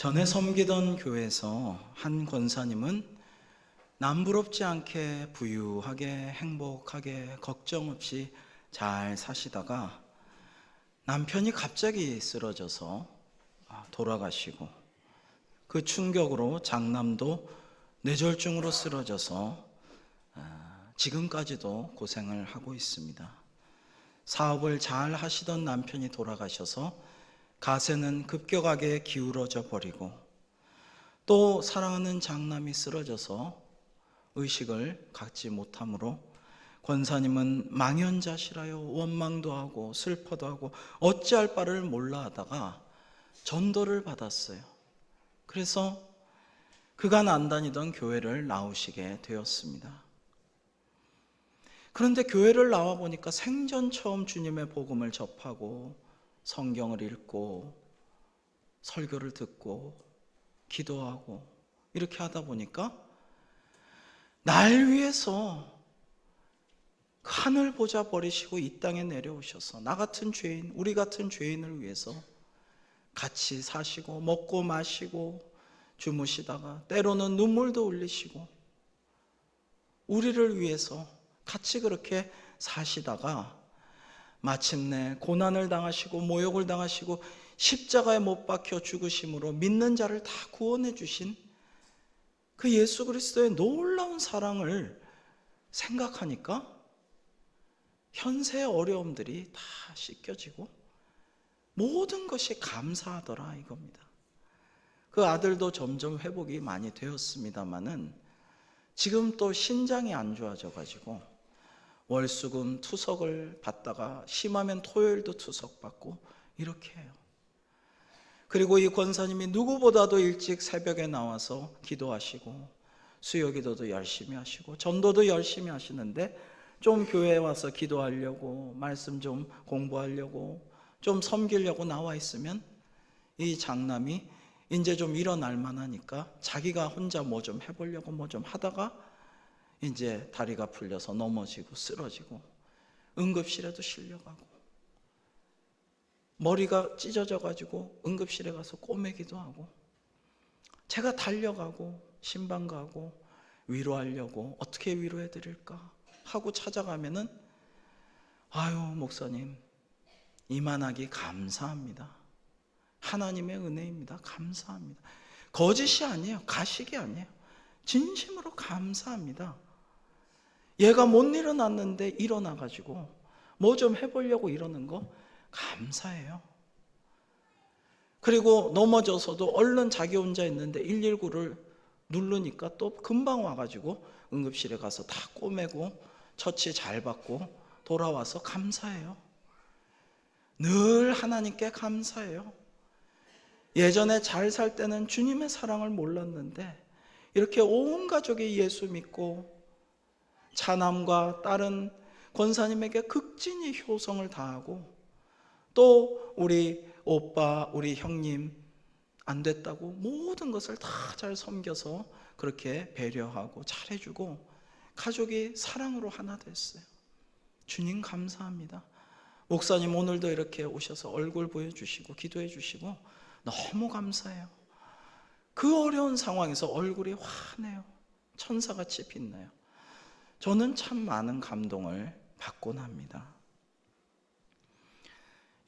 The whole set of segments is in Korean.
전에 섬기던 교회에서 한 권사님은 남부럽지 않게 부유하게 행복하게 걱정 없이 잘 사시다가 남편이 갑자기 쓰러져서 돌아가시고 그 충격으로 장남도 뇌졸중으로 쓰러져서 지금까지도 고생을 하고 있습니다. 사업을 잘 하시던 남편이 돌아가셔서 가세는 급격하게 기울어져 버리고 또 사랑하는 장남이 쓰러져서 의식을 갖지 못하므로 권사님은 망연자실하여 원망도 하고 슬퍼도 하고 어찌할 바를 몰라 하다가 전도를 받았어요. 그래서 그간 안 다니던 교회를 나오시게 되었습니다. 그런데 교회를 나와 보니까 생전 처음 주님의 복음을 접하고 성경을 읽고 설교를 듣고 기도하고 이렇게 하다 보니까 날 위해서 하늘 보좌 버리시고 이 땅에 내려오셔서 나 같은 죄인, 우리 같은 죄인을 위해서 같이 사시고 먹고 마시고 주무시다가 때로는 눈물도 흘리시고 우리를 위해서 같이 그렇게 사시다가 마침내 고난을 당하시고 모욕을 당하시고 십자가에 못 박혀 죽으심으로 믿는 자를 다 구원해 주신 그 예수 그리스도의 놀라운 사랑을 생각하니까 현세의 어려움들이 다 씻겨지고 모든 것이 감사하더라 이겁니다. 그 아들도 점점 회복이 많이 되었습니다마는 지금 또 신장이 안 좋아져 가지고 월수금 투석을 받다가 심하면 토요일도 투석 받고 이렇게 해요. 그리고 이 권사님이 누구보다도 일찍 새벽에 나와서 기도하시고 수요기도도 열심히 하시고 전도도 열심히 하시는데 좀 교회에 와서 기도하려고 말씀 좀 공부하려고 좀 섬기려고 나와 있으면 이 장남이 이제 좀 일어날 만하니까 자기가 혼자 뭐 좀 해보려고 뭐 좀 하다가 이제 다리가 풀려서 넘어지고 쓰러지고 응급실에도 실려가고 머리가 찢어져 가지고 응급실에 가서 꼬매기도 하고 제가 달려가고 신방 가고 위로하려고 어떻게 위로해 드릴까 하고 찾아가면은 아유 목사님 이만하기 감사합니다. 하나님의 은혜입니다. 감사합니다. 거짓이 아니에요. 가식이 아니에요. 진심으로 감사합니다. 얘가 못 일어났는데 일어나가지고 뭐 좀 해보려고 이러는 거 감사해요. 그리고 넘어져서도 얼른 자기 혼자 있는데 119를 누르니까 또 금방 와가지고 응급실에 가서 다 꼬매고 처치 잘 받고 돌아와서 감사해요. 늘 하나님께 감사해요. 예전에 잘 살 때는 주님의 사랑을 몰랐는데 이렇게 온 가족이 예수 믿고 차남과 딸은 권사님에게 극진히 효성을 다하고 또 우리 오빠, 우리 형님 안 됐다고 모든 것을 다 잘 섬겨서 그렇게 배려하고 잘해주고 가족이 사랑으로 하나 됐어요. 주님 감사합니다. 목사님 오늘도 이렇게 오셔서 얼굴 보여주시고 기도해 주시고 너무 감사해요. 그 어려운 상황에서 얼굴이 환해요. 천사같이 빛나요. 저는 참 많은 감동을 받곤 합니다.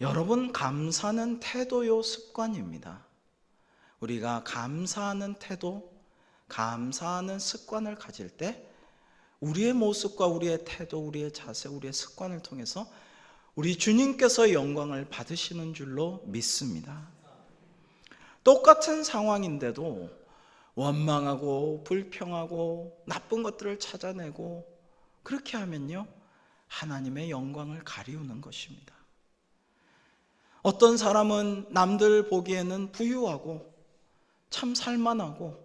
여러분 감사는 태도요 습관입니다. 우리가 감사하는 태도, 감사하는 습관을 가질 때 우리의 모습과 우리의 태도, 우리의 자세, 우리의 습관을 통해서 우리 주님께서 영광을 받으시는 줄로 믿습니다. 똑같은 상황인데도 원망하고 불평하고 나쁜 것들을 찾아내고 그렇게 하면요 하나님의 영광을 가리우는 것입니다. 어떤 사람은 남들 보기에는 부유하고 참 살만하고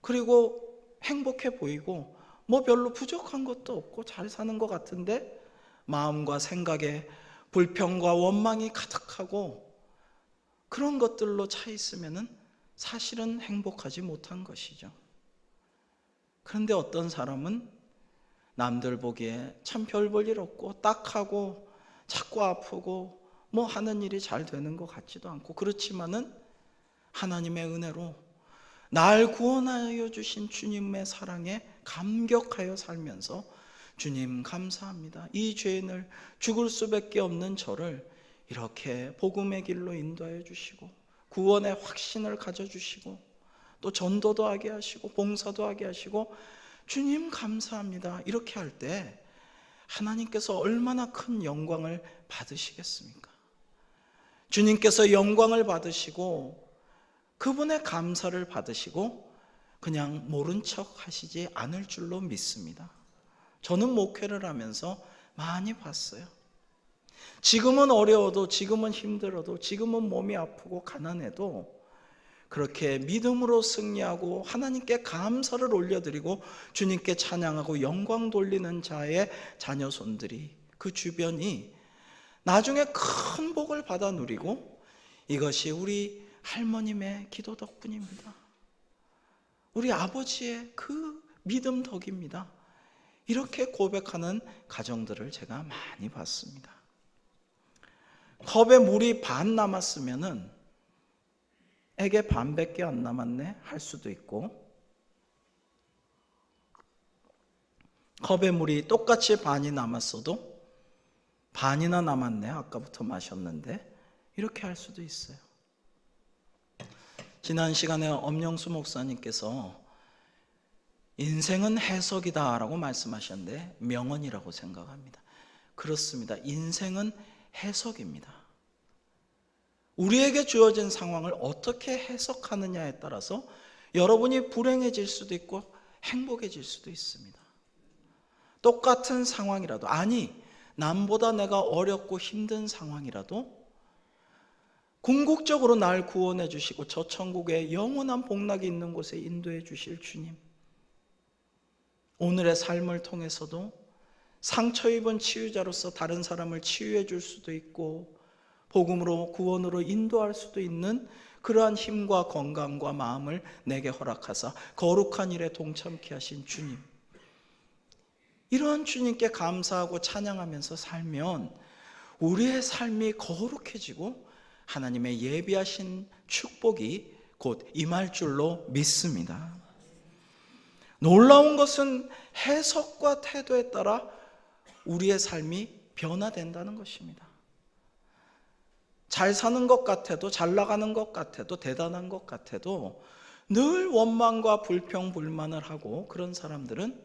그리고 행복해 보이고 뭐 별로 부족한 것도 없고 잘 사는 것 같은데 마음과 생각에 불평과 원망이 가득하고 그런 것들로 차 있으면은 사실은 행복하지 못한 것이죠. 그런데 어떤 사람은 남들 보기에 참 별 볼 일 없고 딱하고 자꾸 아프고 뭐 하는 일이 잘 되는 것 같지도 않고 그렇지만은 하나님의 은혜로 날 구원하여 주신 주님의 사랑에 감격하여 살면서 주님 감사합니다. 이 죄인을 죽을 수밖에 없는 저를 이렇게 복음의 길로 인도하여 주시고 구원의 확신을 가져주시고 또 전도도 하게 하시고 봉사도 하게 하시고 주님 감사합니다. 이렇게 할 때 하나님께서 얼마나 큰 영광을 받으시겠습니까? 주님께서 영광을 받으시고 그분의 감사를 받으시고 그냥 모른 척 하시지 않을 줄로 믿습니다. 저는 목회를 하면서 많이 봤어요. 지금은 어려워도, 지금은 힘들어도, 지금은 몸이 아프고 가난해도 그렇게 믿음으로 승리하고 하나님께 감사를 올려드리고 주님께 찬양하고 영광 돌리는 자의 자녀손들이, 그 주변이 나중에 큰 복을 받아 누리고, 이것이 우리 할머님의 기도 덕분입니다. 우리 아버지의 그 믿음 덕입니다. 이렇게 고백하는 가정들을 제가 많이 봤습니다. 컵에 물이 반 남았으면은 에게 반밖에 안 남았네 할 수도 있고, 컵에 물이 똑같이 반이 남았어도 반이나 남았네 아까부터 마셨는데 이렇게 할 수도 있어요. 지난 시간에 엄영수 목사님께서 인생은 해석이다 라고 말씀하셨는데 명언이라고 생각합니다. 그렇습니다. 인생은 해석입니다. 우리에게 주어진 상황을 어떻게 해석하느냐에 따라서 여러분이 불행해질 수도 있고 행복해질 수도 있습니다. 똑같은 상황이라도, 아니 남보다 내가 어렵고 힘든 상황이라도 궁극적으로 날 구원해 주시고 저 천국에 영원한 복락이 있는 곳에 인도해 주실 주님, 오늘의 삶을 통해서도 상처 입은 치유자로서 다른 사람을 치유해 줄 수도 있고 복음으로 구원으로 인도할 수도 있는 그러한 힘과 건강과 마음을 내게 허락하사 거룩한 일에 동참케 하신 주님, 이러한 주님께 감사하고 찬양하면서 살면 우리의 삶이 거룩해지고 하나님의 예비하신 축복이 곧 임할 줄로 믿습니다. 놀라운 것은 해석과 태도에 따라 우리의 삶이 변화된다는 것입니다. 잘 사는 것 같아도, 잘 나가는 것 같아도, 대단한 것 같아도 늘 원망과 불평, 불만을 하고 그런 사람들은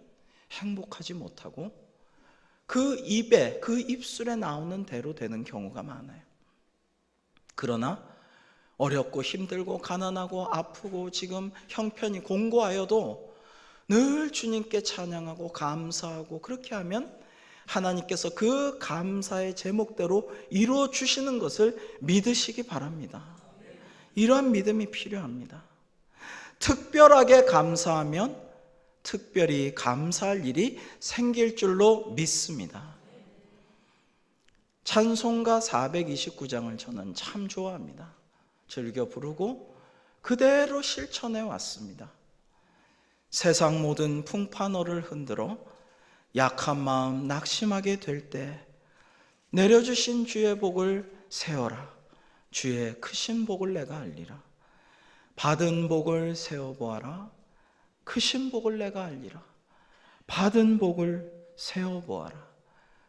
행복하지 못하고 그 입에, 그 입술에 나오는 대로 되는 경우가 많아요. 그러나 어렵고 힘들고 가난하고 아프고 지금 형편이 공고하여도 늘 주님께 찬양하고 감사하고 그렇게 하면 하나님께서 그 감사의 제목대로 이루어 주시는 것을 믿으시기 바랍니다. 이러한 믿음이 필요합니다. 특별하게 감사하면 특별히 감사할 일이 생길 줄로 믿습니다. 찬송가 429장을 저는 참 좋아합니다. 즐겨 부르고 그대로 실천해 왔습니다. 세상 모든 풍파너를 흔들어 약한 마음 낙심하게 될 때 내려주신 주의 복을 세어라. 주의 크신 복을 내가 알리라. 받은 복을 세어보아라. 크신 복을 내가 알리라. 받은 복을 세어보아라.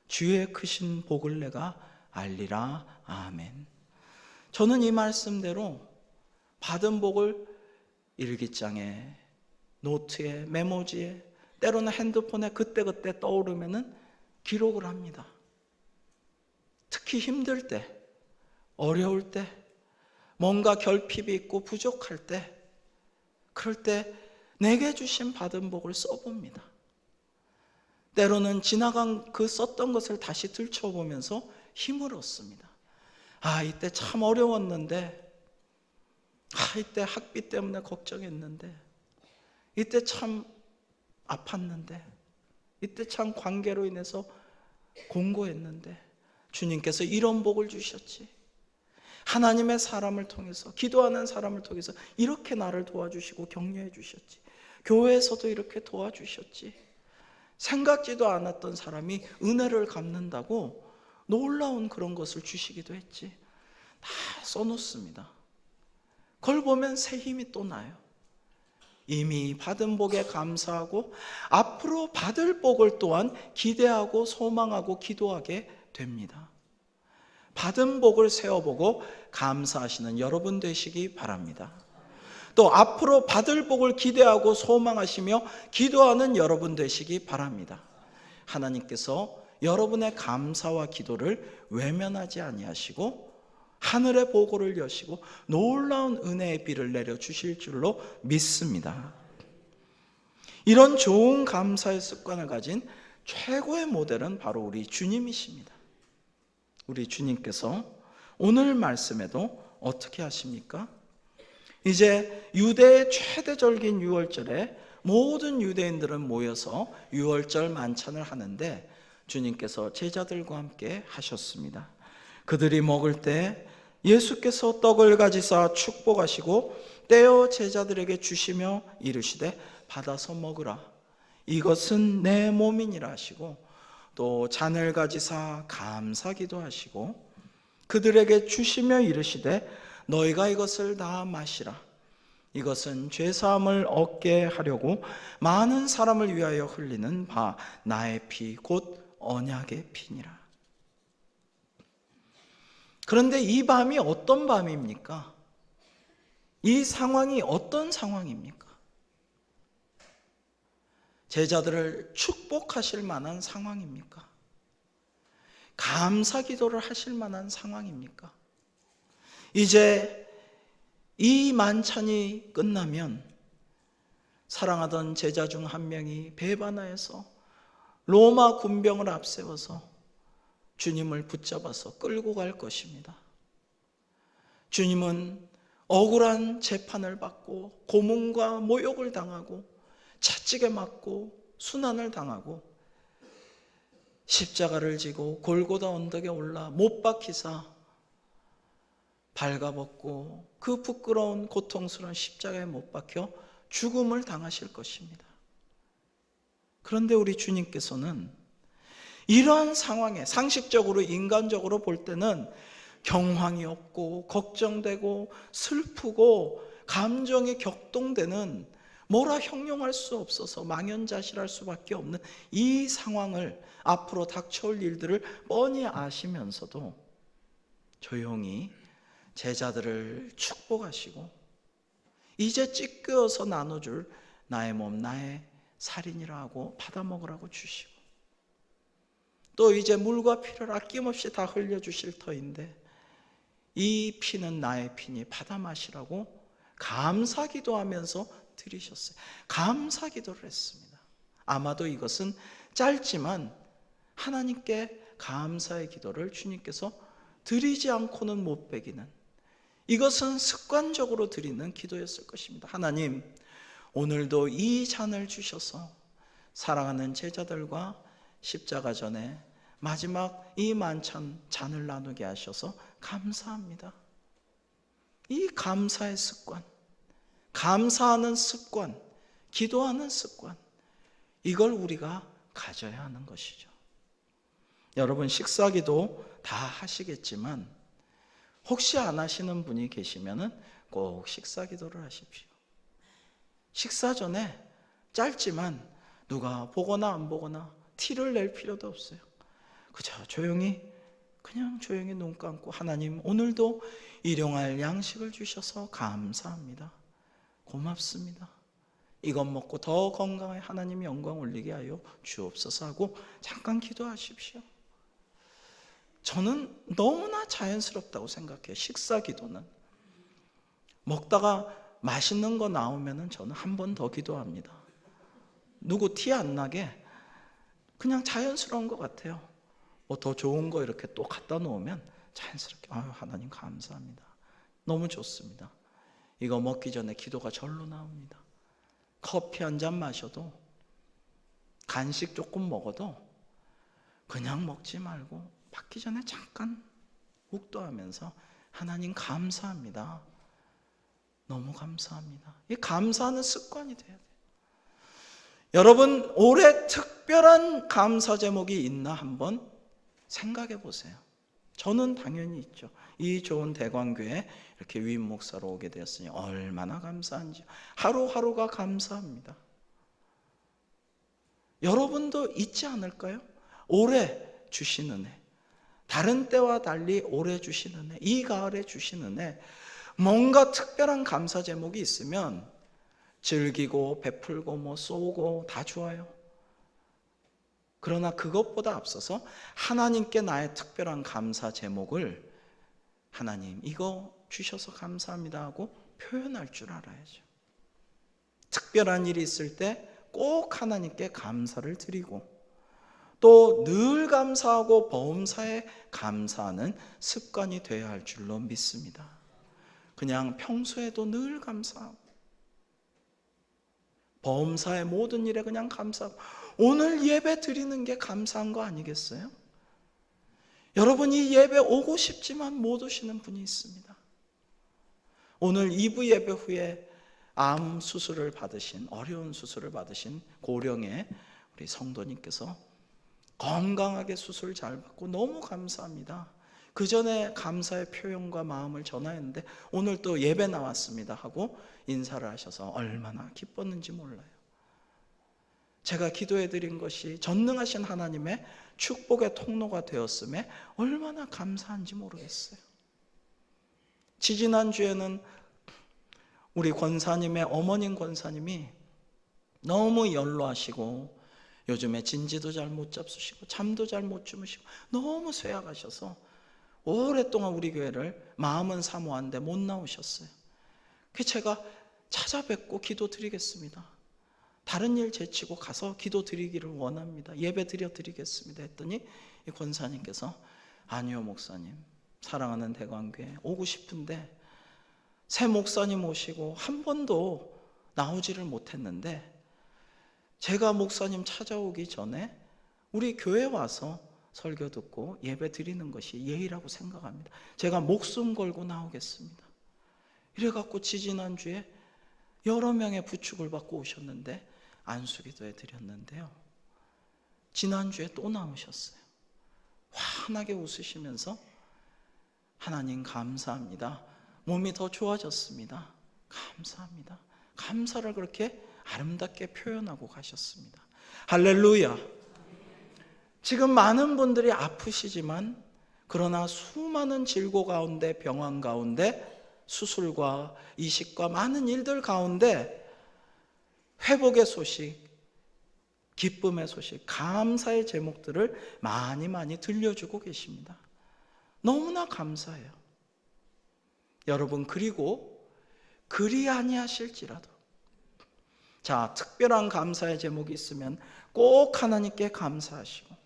주의 크신 복을 내가 알리라. 아멘. 저는 이 말씀대로 받은 복을 일기장에, 노트에, 메모지에, 때로는 핸드폰에 그때그때 떠오르면은 기록을 합니다. 특히 힘들 때, 어려울 때, 뭔가 결핍이 있고 부족할 때, 그럴 때 내게 주신 받은 복을 써봅니다. 때로는 지나간 그 썼던 것을 다시 들춰보면서 힘을 얻습니다. 아, 이때 참 어려웠는데, 아, 이때 학비 때문에 걱정했는데, 이때 참 아팠는데, 이때 참 관계로 인해서 공고했는데 주님께서 이런 복을 주셨지. 하나님의 사람을 통해서, 기도하는 사람을 통해서 이렇게 나를 도와주시고 격려해 주셨지. 교회에서도 이렇게 도와주셨지. 생각지도 않았던 사람이 은혜를 갚는다고 놀라운 그런 것을 주시기도 했지. 다 써놓습니다. 그걸 보면 새 힘이 또 나요. 이미 받은 복에 감사하고 앞으로 받을 복을 또한 기대하고 소망하고 기도하게 됩니다. 받은 복을 세어보고 감사하시는 여러분 되시기 바랍니다. 또 앞으로 받을 복을 기대하고 소망하시며 기도하는 여러분 되시기 바랍니다. 하나님께서 여러분의 감사와 기도를 외면하지 아니하시고 하늘의 보고를 여시고 놀라운 은혜의 비를 내려주실 줄로 믿습니다. 이런 좋은 감사의 습관을 가진 최고의 모델은 바로 우리 주님이십니다. 우리 주님께서 오늘 말씀에도 어떻게 하십니까? 이제 유대의 최대절기인 유월절에 모든 유대인들은 모여서 유월절 만찬을 하는데 주님께서 제자들과 함께 하셨습니다. 그들이 먹을 때 예수께서 떡을 가지사 축복하시고 떼어 제자들에게 주시며 이르시되 받아서 먹으라, 이것은 내 몸이니라 하시고 또 잔을 가지사 감사기도 하시고 그들에게 주시며 이르시되 너희가 이것을 다 마시라, 이것은 죄사함을 얻게 하려고 많은 사람을 위하여 흘리는 바 나의 피 곧 언약의 피니라. 그런데 이 밤이 어떤 밤입니까? 이 상황이 어떤 상황입니까? 제자들을 축복하실 만한 상황입니까? 감사 기도를 하실 만한 상황입니까? 이제 이 만찬이 끝나면 사랑하던 제자 중 한 명이 배반하여서 로마 군병을 앞세워서 주님을 붙잡아서 끌고 갈 것입니다. 주님은 억울한 재판을 받고 고문과 모욕을 당하고 채찍에 맞고 순환을 당하고 십자가를 지고 골고다 언덕에 올라 못 박히사 발가벗고 그 부끄러운 고통스러운 십자가에 못 박혀 죽음을 당하실 것입니다. 그런데 우리 주님께서는 이러한 상황에 상식적으로 인간적으로 볼 때는 경황이 없고 걱정되고 슬프고 감정이 격동되는 뭐라 형용할 수 없어서 망연자실할 수밖에 없는 이 상황을 앞으로 닥쳐올 일들을 뻔히 아시면서도 조용히 제자들을 축복하시고 이제 찢겨서 나눠줄 나의 몸 나의 살이니라 하고 받아 먹으라고 주시고 또 이제 물과 피를 아낌없이 다 흘려주실 터인데 이 피는 나의 피니 받아 마시라고 감사 기도하면서 드리셨어요. 감사 기도를 했습니다. 아마도 이것은 짧지만 하나님께 감사의 기도를 주님께서 드리지 않고는 못 베기는 이것은 습관적으로 드리는 기도였을 것입니다. 하나님, 오늘도 이 잔을 주셔서 사랑하는 제자들과 십자가 전에 마지막 이 만찬 잔을 나누게 하셔서 감사합니다. 이 감사의 습관, 감사하는 습관, 기도하는 습관, 이걸 우리가 가져야 하는 것이죠. 여러분 식사기도 다 하시겠지만 혹시 안 하시는 분이 계시면 꼭 식사기도를 하십시오. 식사 전에 짧지만 누가 보거나 안 보거나 티를 낼 필요도 없어요. 그저 그냥 조용히 눈 감고 하나님 오늘도 일용할 양식을 주셔서 감사합니다. 고맙습니다. 이것 먹고 더 건강하게 하나님 영광 올리게 하여 주옵소서 하고 잠깐 기도하십시오. 저는 너무나 자연스럽다고 생각해요. 식사 기도는. 먹다가 맛있는 거 나오면 저는 한 번 더 기도합니다. 누구 티 안 나게 그냥 자연스러운 것 같아요. 뭐 더 좋은 거 이렇게 또 갖다 놓으면 자연스럽게 아유 하나님 감사합니다. 너무 좋습니다. 이거 먹기 전에 기도가 절로 나옵니다. 커피 한 잔 마셔도 간식 조금 먹어도 그냥 먹지 말고 받기 전에 잠깐 묵도하면서 하나님 감사합니다. 너무 감사합니다. 이 감사하는 습관이 돼야 돼요. 여러분 올해 특별한 감사 제목이 있나 한번 생각해 보세요. 저는 당연히 있죠. 이 좋은 대광교회 이렇게 위임 목사로 오게 되었으니 얼마나 감사한지 하루하루가 감사합니다. 여러분도 있지 않을까요? 오래 주신 은혜, 다른 때와 달리 오래 주신 은혜, 이 가을에 주신 은혜, 뭔가 특별한 감사 제목이 있으면 즐기고 베풀고 쏘고 다 좋아요. 그러나 그것보다 앞서서 하나님께 나의 특별한 감사 제목을 하나님 이거 주셔서 감사합니다 하고 표현할 줄 알아야죠. 특별한 일이 있을 때 꼭 하나님께 감사를 드리고 또 늘 감사하고 범사에 감사하는 습관이 되어야 할 줄로 믿습니다. 그냥 평소에도 늘 감사하고 범사의 모든 일에 그냥 감사하고 오늘 예배 드리는 게 감사한 거 아니겠어요? 여러분 이 예배 오고 싶지만 못 오시는 분이 있습니다. 오늘 2부 예배 후에 암 수술을 받으신, 어려운 수술을 받으신 고령의 우리 성도님께서 건강하게 수술 잘 받고 너무 감사합니다. 그 전에 감사의 표현과 마음을 전하였는데 오늘 또 예배 나왔습니다 하고 인사를 하셔서 얼마나 기뻤는지 몰라요. 제가 기도해 드린 것이 전능하신 하나님의 축복의 통로가 되었음에 얼마나 감사한지 모르겠어요. 지지난주에는 우리 권사님의 어머님 권사님이 너무 연로하시고 요즘에 진지도 잘 못 잡수시고 잠도 잘 못 주무시고 너무 쇠약하셔서 오랫동안 우리 교회를 마음은 사모하는데 못 나오셨어요. 그래서 제가 찾아뵙고 기도 드리겠습니다. 다른 일 제치고 가서 기도 드리기를 원합니다. 예배 드려 드리겠습니다 했더니 이 권사님께서 아니요 목사님, 사랑하는 대광교회 오고 싶은데 새 목사님 오시고 한 번도 나오지를 못했는데 제가 목사님 찾아오기 전에 우리 교회 와서 설교 듣고 예배 드리는 것이 예의라고 생각합니다. 제가 목숨 걸고 나오겠습니다. 이래갖고 지지난주에 여러 명의 부축을 받고 오셨는데 안수기도해 드렸는데요. 지난주에 또 나오셨어요. 환하게 웃으시면서 하나님 감사합니다. 몸이 더 좋아졌습니다. 감사합니다. 감사를 그렇게 아름답게 표현하고 가셨습니다. 할렐루야. 지금 많은 분들이 아프시지만 그러나 수많은 질고 가운데 병환 가운데 수술과 이식과 많은 일들 가운데 회복의 소식, 기쁨의 소식, 감사의 제목들을 많이 들려주고 계십니다. 너무나 감사해요. 여러분 그리고 그리 아니하실지라도 자 특별한 감사의 제목이 있으면 꼭 하나님께 감사하시고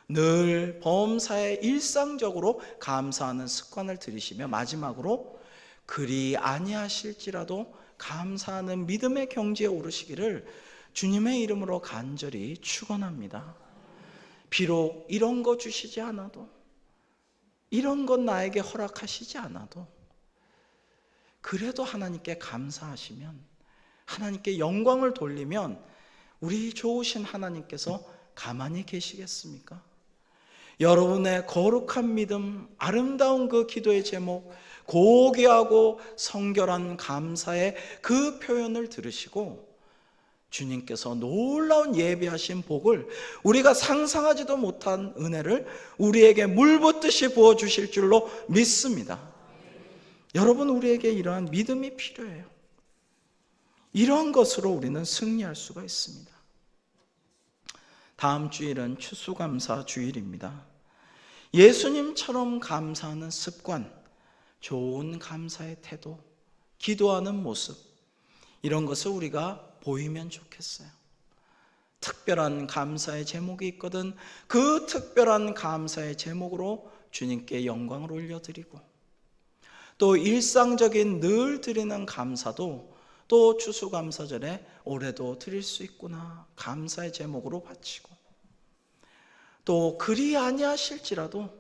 늘 범사에 일상적으로 감사하는 습관을 들이시며 마지막으로 그리 아니하실지라도 감사하는 믿음의 경지에 오르시기를 주님의 이름으로 간절히 축원합니다. 비록 이런 거 주시지 않아도 이런 것 나에게 허락하시지 않아도 그래도 하나님께 감사하시면 하나님께 영광을 돌리면 우리 좋으신 하나님께서 가만히 계시겠습니까? 여러분의 거룩한 믿음, 아름다운 그 기도의 제목, 고귀하고 성결한 감사의 그 표현을 들으시고 주님께서 놀라운 예비하신 복을 우리가 상상하지도 못한 은혜를 우리에게 물붓듯이 부어주실 줄로 믿습니다. 여러분 우리에게 이러한 믿음이 필요해요. 이러한 것으로 우리는 승리할 수가 있습니다. 다음 주일은 추수감사 주일입니다. 예수님처럼 감사하는 습관, 좋은 감사의 태도, 기도하는 모습 이런 것을 우리가 보이면 좋겠어요. 특별한 감사의 제목이 있거든 그 특별한 감사의 제목으로 주님께 영광을 올려드리고 또 일상적인 늘 드리는 감사도 또 추수감사절에 올해도 드릴 수 있구나 감사의 제목으로 바치고 또 그리 아니하실지라도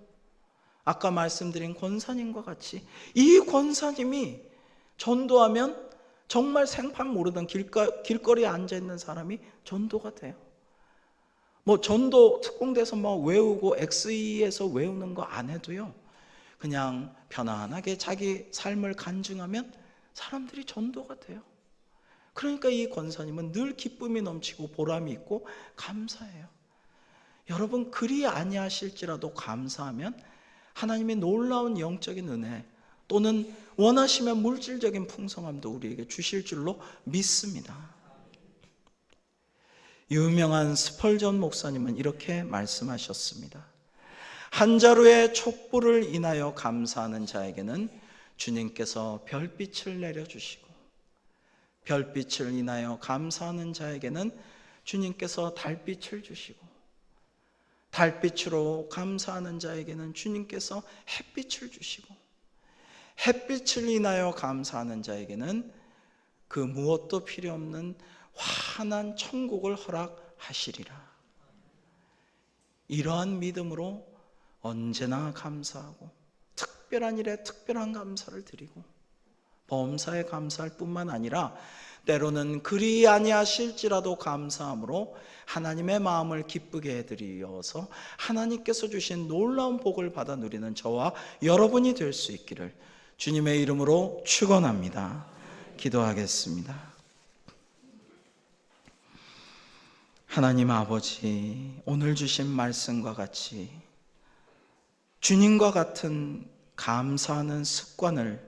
아까 말씀드린 권사님과 같이 이 권사님이 전도하면 정말 생판 모르던 길거리에 앉아있는 사람이 전도가 돼요. 뭐 전도 특공대에서 뭐 외우고 XE에서 외우는 거 안 해도요, 그냥 편안하게 자기 삶을 간증하면 사람들이 전도가 돼요. 그러니까 이 권사님은 늘 기쁨이 넘치고 보람이 있고 감사해요. 여러분, 그리 아니하실지라도 감사하면 하나님의 놀라운 영적인 은혜 또는 원하시면 물질적인 풍성함도 우리에게 주실 줄로 믿습니다. 유명한 스펄전 목사님은 이렇게 말씀하셨습니다. 한 자루의 촛불을 인하여 감사하는 자에게는 주님께서 별빛을 내려주시고, 별빛을 인하여 감사하는 자에게는 주님께서 달빛을 주시고, 달빛으로 감사하는 자에게는 주님께서 햇빛을 주시고, 햇빛을 인하여 감사하는 자에게는 그 무엇도 필요 없는 환한 천국을 허락하시리라. 이러한 믿음으로 언제나 감사하고 특별한 일에 특별한 감사를 드리고 범사에 감사할 뿐만 아니라 때로는 그리 아니하실지라도 감사함으로 하나님의 마음을 기쁘게 해드리어서 하나님께서 주신 놀라운 복을 받아 누리는 저와 여러분이 될 수 있기를 주님의 이름으로 축원합니다. 기도하겠습니다. 하나님 아버지, 오늘 주신 말씀과 같이 주님과 같은 감사하는 습관을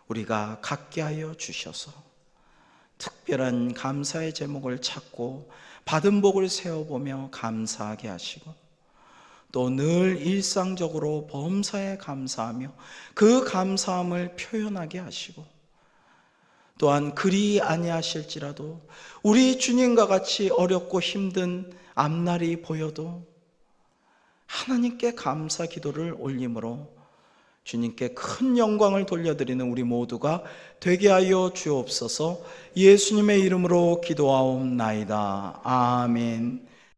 우리가 갖게 하여 주셔서 특별한 감사의 제목을 찾고 받은 복을 세어보며 감사하게 하시고, 또 늘 일상적으로 범사에 감사하며 그 감사함을 표현하게 하시고, 또한 그리 아니하실지라도 우리 주님과 같이 어렵고 힘든 앞날이 보여도 하나님께 감사 기도를 올림으로 주님께 큰 영광을 돌려드리는 우리 모두가 되게 하여 주옵소서. 예수님의 이름으로 기도하옵나이다. 아멘.